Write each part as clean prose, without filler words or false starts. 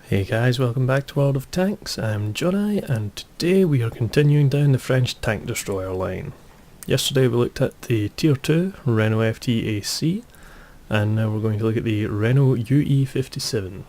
Hey guys, welcome back to World of Tanks. I'm Johnny, and today we are continuing down the French tank destroyer line. Yesterday we looked at the Tier 2 Renault FT-AC, and now we're going to look at the Renault UE-57.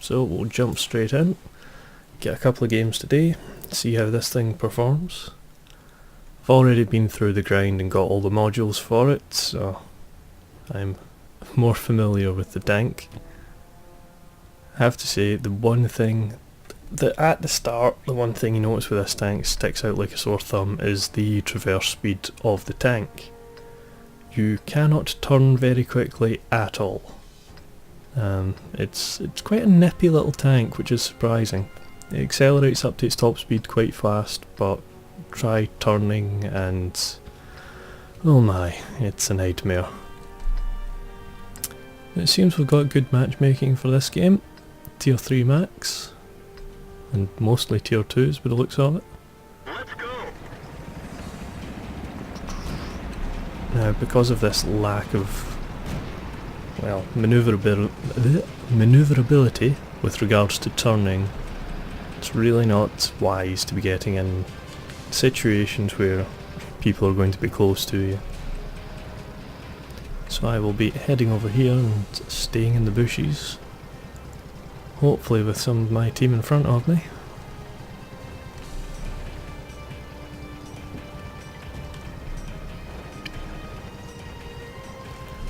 So we'll jump straight in, get a couple of games today, see how this thing performs. I've already been through the grind and got all the modules for it, so I'm more familiar with the tank. I have to say, the one thing that at the start, the one thing you notice with this tank sticks out like a sore thumb is the traverse speed of the tank. You cannot turn very quickly at all. It's quite a nippy little tank, which is surprising. It accelerates up to its top speed quite fast, but try turning and oh my, it's a nightmare. It seems we've got good matchmaking for this game. Tier 3 max, and mostly Tier 2s by the looks of it. Let's go. Now, because of this lack of, well, manoeuvrability with regards to turning, it's really not wise to be getting in situations where people are going to be close to you. So I will be heading over here and staying in the bushes. Hopefully with some of my team in front of me.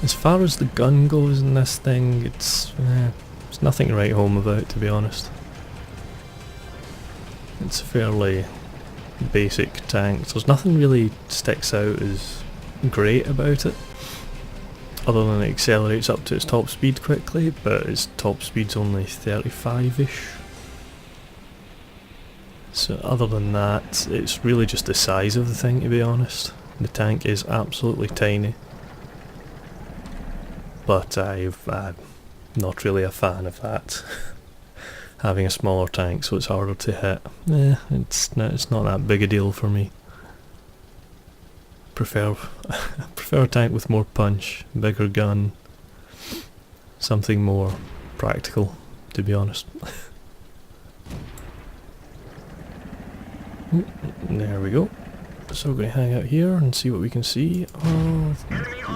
As far as the gun goes in this thing, it's nothing to write home about, to be honest. It's a fairly basic tank. There's nothing really sticks out as great about it, other than it accelerates up to its top speed quickly, but its top speed's only 35-ish. So other than that, it's really just the size of the thing, to be honest. The tank is absolutely tiny. But I'm not really a fan of that. Having a smaller tank so it's harder to hit. It's not that big a deal for me. Prefer a tank with more punch, bigger gun, something more practical, to be honest. There we go. So we're going to hang out here and see what we can see. Oh,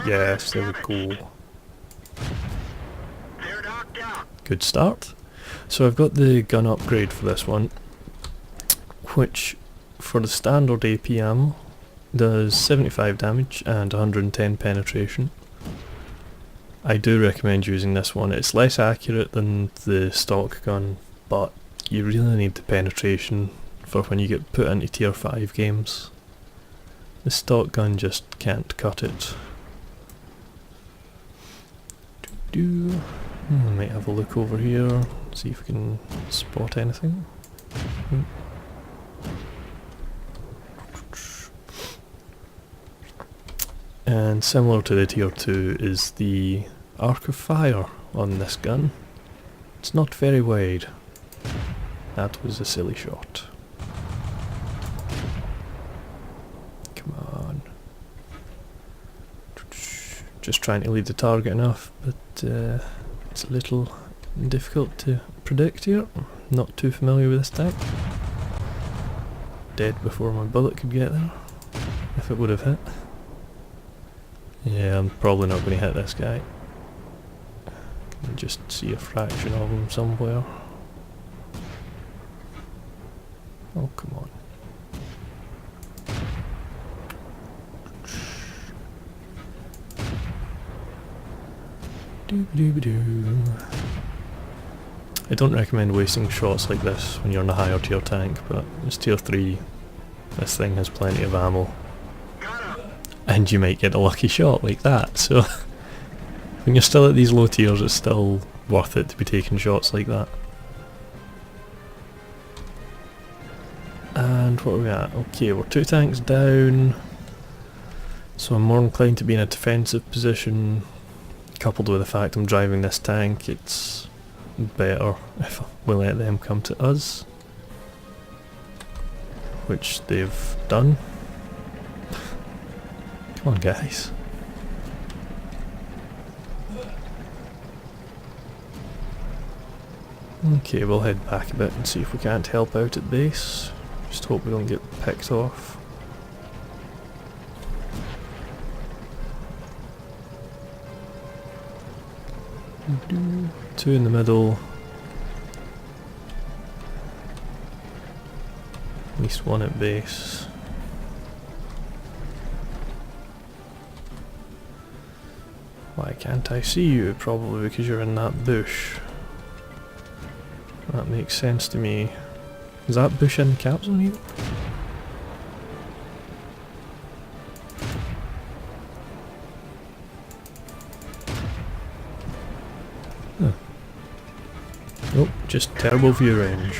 yes, there we go. Good start. So I've got the gun upgrade for this one, which for the standard AP ammo does 75 damage and 110 penetration. I do recommend using this one. It's less accurate than the stock gun, but you really need the penetration for when you get put into tier 5 games. The stock gun just can't cut it. I might have a look over here, see if we can spot anything. And similar to the tier 2 is the arc of fire on this gun. It's not very wide. That was a silly shot. Come on. Just trying to lead the target enough, but it's a little difficult to predict here. Not too familiar with this tank. Dead before my bullet could get there, if it would have hit. Yeah, I'm probably not going to hit this guy. Can just see a fraction of him somewhere. Oh, come on. Doo-doo-doo. I don't recommend wasting shots like this when you're in a higher tier tank, but it's tier 3. This thing has plenty of ammo. And you might get a lucky shot like that, so when you're still at these low tiers it's still worth it to be taking shots like that. And what are we at? Okay, we're 2 tanks down, so I'm more inclined to be in a defensive position. Coupled with the fact I'm driving this tank, it's better if we let them come to us, which they've done. Come on, guys. Okay, we'll head back a bit and see if we can't help out at base. Just hope we don't get picked off. Two in the middle. At least one at base. Why can't I see you? Probably because you're in that bush. That makes sense to me. Is that bush in the cap zone either? Huh. Nope, just terrible view range.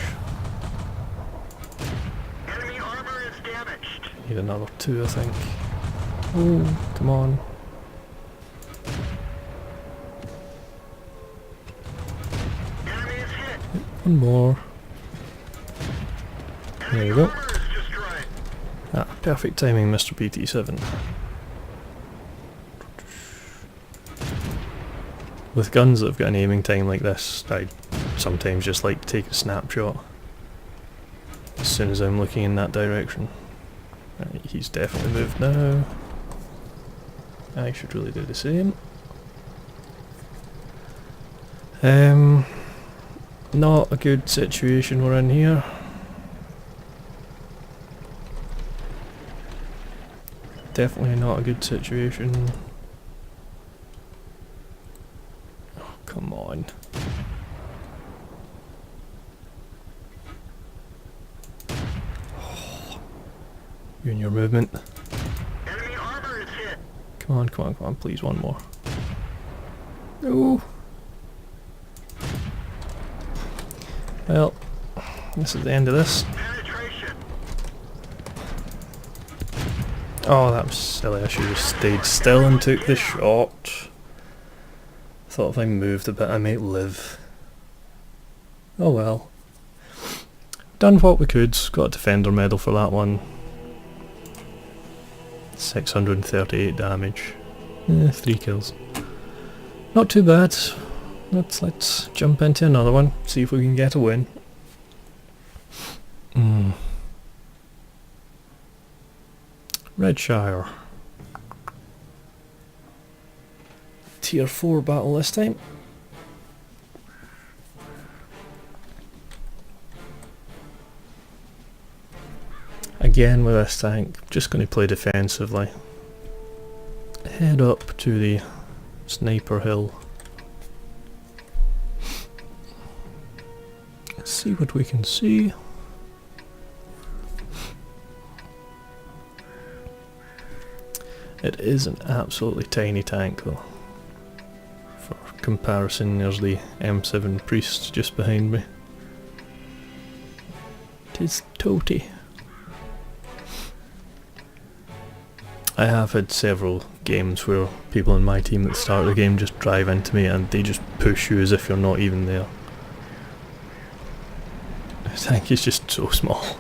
Enemy armor is damaged. Need another two, I think. Oh, come on. Enemy is hit. One more. There we go. Armor is destroyed. Ah, perfect timing, Mr. PT7. With guns that have got an aiming time like this, I sometimes just like to take a snapshot as soon as I'm looking in that direction. Right, he's definitely moved now. I should really do the same. Not a good situation we're in here. Definitely not a good situation. Oh, come on. Oh, you and your movement. Enemy armor is hit. Come on, come on, come on, please, one more. No. Well, this is the end of this. Penetration. Oh, that was silly. I should have stayed still and took the shot. Thought if I moved a bit I might live. Oh well. Done what we could. Got a Defender medal for that one. 638 damage. 3 kills. Not too bad. Let's jump into another one. See if we can get a win. Redshire. Tier 4 battle this time. Again with this tank, just going to play defensively. Head up to the sniper hill. Let's see what we can see. It is an absolutely tiny tank though. For comparison, there's the M7 Priest just behind me. It is toty. I have had several games where people in my team at the start of the game just drive into me and they just push you as if you're not even there. The tank is just so small.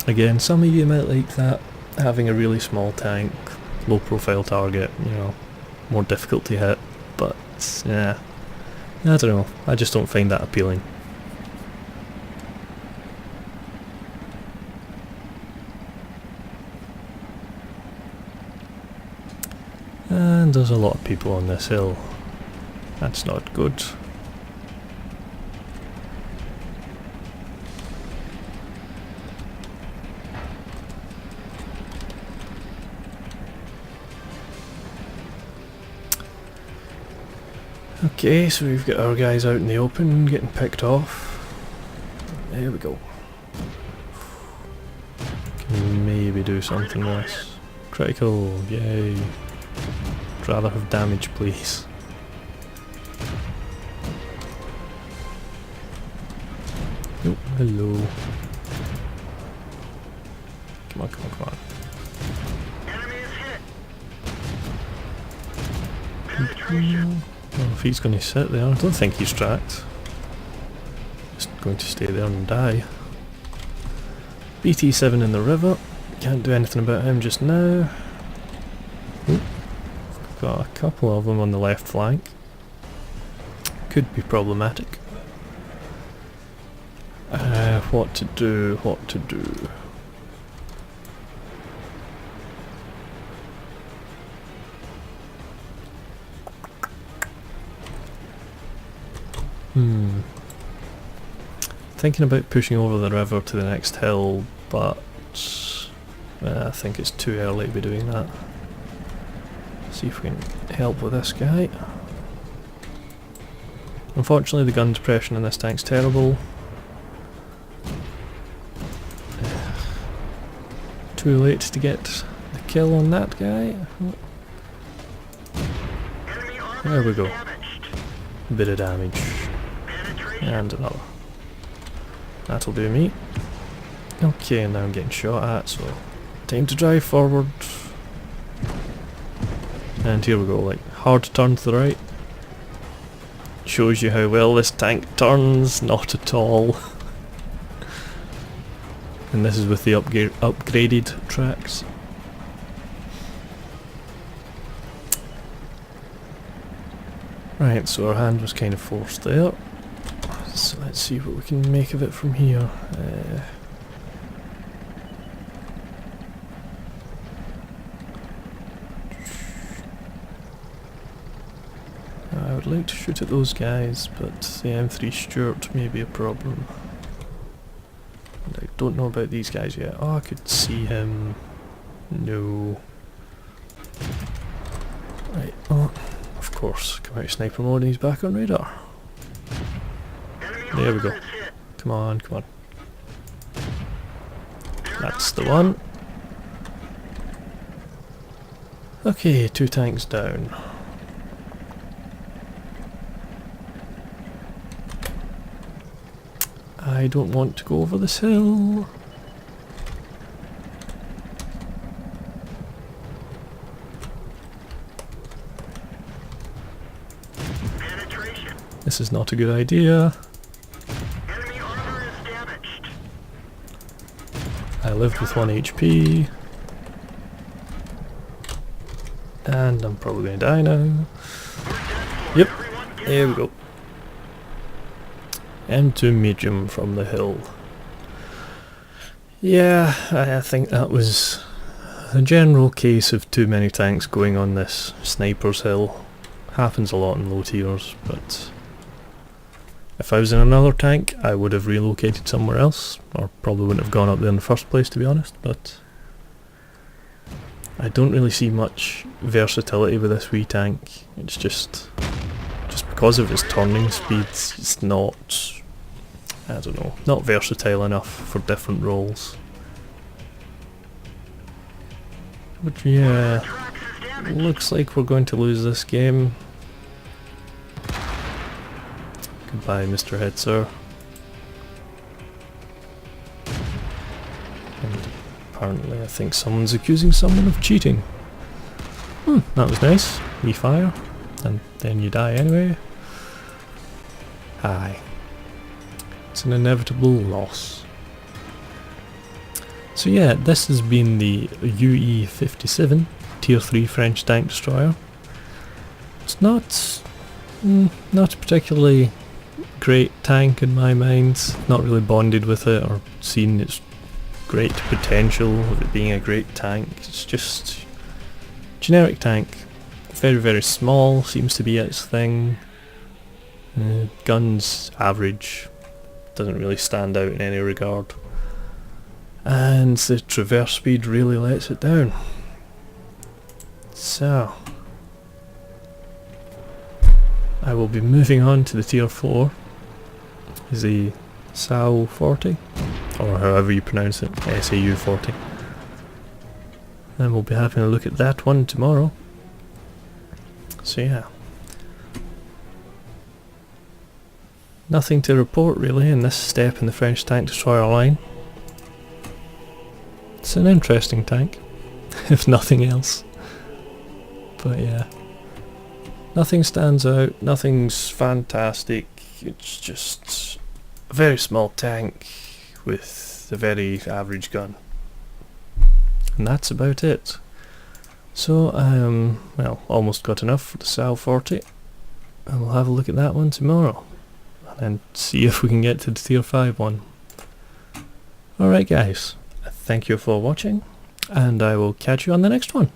Again, some of you might like that, having a really small tank, low profile target, you know, more difficult to hit, but yeah, I don't know, I just don't find that appealing. And there's a lot of people on this hill. That's not good. Okay, so we've got our guys out in the open getting picked off. There we go. Can maybe do something with this. Critical, yay. I'd rather have damage, please. Oh, hello. Come on, come on, come on. Enemy is hit. Penetration. Well, if he's going to sit there, I don't think he's tracked. Just going to stay there and die. BT7 in the river. Can't do anything about him just now. Ooh. Got a couple of them on the left flank. could be problematic. What to do, what to do. Thinking about pushing over the river to the next hill, but I think it's too early to be doing that. See if we can help with this guy. Unfortunately the gun depression in this tank's terrible. Too late to get the kill on that guy. There we go. A bit of damage. And another. That'll do me. Okay, now I'm getting shot at, so time to drive forward. And here we go, like, hard turn to the right. Shows you how well this tank turns, not at all. And this is with the upgraded tracks. Right, so our hand was kind of forced there. So let's see what we can make of it from here. I would like to shoot at those guys, but the M3 Stuart may be a problem. And I don't know about these guys yet. Oh, I could see him. No. Right, oh, of course, come out sniper mode and he's back on radar. There we go. Come on, come on. That's the one. Okay, 2 tanks down. I don't want to go over this hill. This is not a good idea. I lived with 1 HP. And I'm probably going to die now. Yep, there we go. M2 medium from the hill. Yeah, I think that was a general case of too many tanks going on this sniper's hill. Happens a lot in low tiers, but if I was in another tank I would have relocated somewhere else, or probably wouldn't have gone up there in the first place, to be honest, but I don't really see much versatility with this wee tank. It's just because of its turning speeds, it's not, I don't know, not versatile enough for different roles. But yeah, looks like we're going to lose this game. Goodbye, Mr. Head Sir. And apparently I think someone's accusing someone of cheating. That was nice. We fire, and then you die anyway. Aye. It's an inevitable loss. So yeah, this has been the UE-57 Tier 3 French tank destroyer. It's not a particularly great tank in my mind. Not really bonded with it or seen its great potential of it being a great tank. It's just generic tank. Very, very small, seems to be its thing. Guns average, doesn't really stand out in any regard. And the traverse speed really lets it down. So I will be moving on to the tier 4. Is the SAU 40, or however you pronounce it, SAU 40. And we'll be having a look at that one tomorrow. So yeah. Nothing to report really in this step in the French tank destroyer line. It's an interesting tank, if nothing else. But yeah, nothing stands out, nothing's fantastic, it's just a very small tank with a very average gun. And that's about it. So, well, almost got enough for the SAU 40. and we'll have a look at that one tomorrow, and then see if we can get to the tier 5 one. Alright guys, thank you for watching, and I will catch you on the next one.